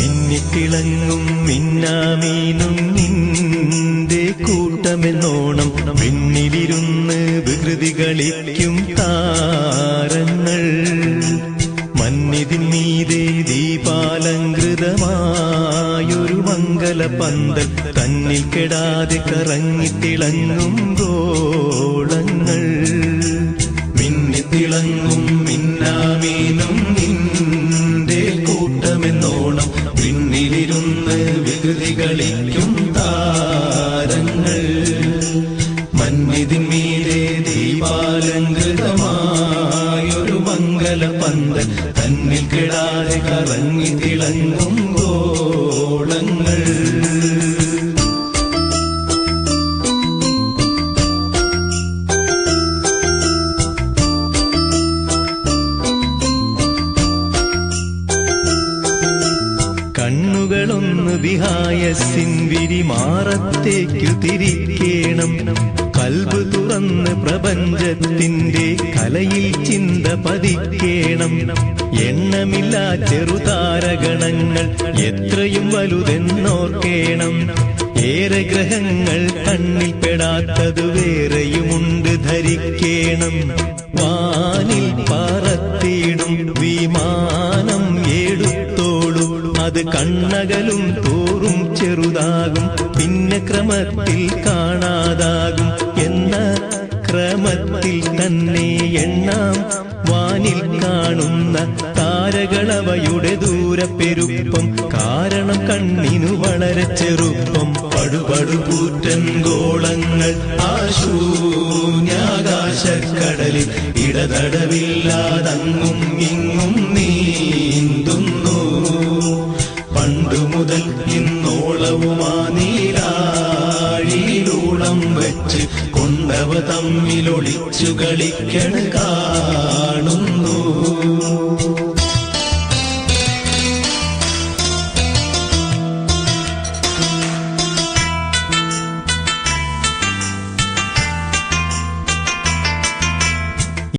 മിന്നിത്തിളങ്ങും മിന്നാമീനും നിന്റെ കൂട്ടമെന്നോണം വിണ്ണിലിരുന്ന് വികൃതി കളിക്കും താരങ്ങൾ. മന്നിതിൻ മീതെ ദീപാലങ്കൃതമായൊരു മംഗലപന്തൽ തന്നിൽ കെടാതെ കറങ്ങിത്തിളങ്ങും ഗോളങ്ങൾ. മിന്നിത്തിളങ്ങും മിന്നാമീനും നിന്റെ കൂട്ടമെന്നോണം വിണ്ണിലിരുന്ന് വികൃതി കളിക്കും താരങ്ങൾ. മന്നിതിൻ മീതെ ദീപാലങ്കൃതമായൊരു മംഗലപന്തൽ തന്നിൽ കെടാതെ കറങ്ങിത്തിളങ്ങും ഗോളങ്ങൾ. കണ്ണുകളൊന്നു വിഹായസിൻ വിരിമാറത്തേക്കു തിരിക്കേണം. കൽബ് തുറന്ന് പ്രപഞ്ചത്തിന്റെ കലയിൽ ചിന്ത പതിക്കേണം. എണ്ണമില്ലാ ചെറുതാരഗണങ്ങൾ എത്രയും വലുതെന്നോർക്കേണം. ഏറെ ഗ്രഹങ്ങൾ കണ്ണിൽ പെടാത്തതു വേറെയുമുണ്ട് ധരിക്കേണം. വാനിൽ പറത്തിയിടും വിമാനം എടുത്തോളൂ, അത് കണ്ണകലും തോറും ചെറുതാകും, പിന്നെ ക്രമത്തിൽ കാണാതാകും. എന്ന ക്രമത്തിൽ തന്നെ എണ്ണാം വാനിൽ കാണുന്ന താരകളവയുടെ ദൂരപ്പെരുപ്പം. കാരണം കണ്ണിനു വളരെ ചെറുപ്പം. പടുപടുകൂറ്റൻ ഗോളങ്ങൾ ആശൂന്യാകാശക്കടലിൽ ഇടതടവില്ലാതങ്ങും ഇങ്ങും നീന്തുന്നു. പണ്ടുമുതൽ ഇന്നോളവുമാ നീരാഴിയിലൂളം വെച്ച് കൊണ്ടവ തമ്മിലൊളിച്ചു കളിക്കണ കാണുന്നു.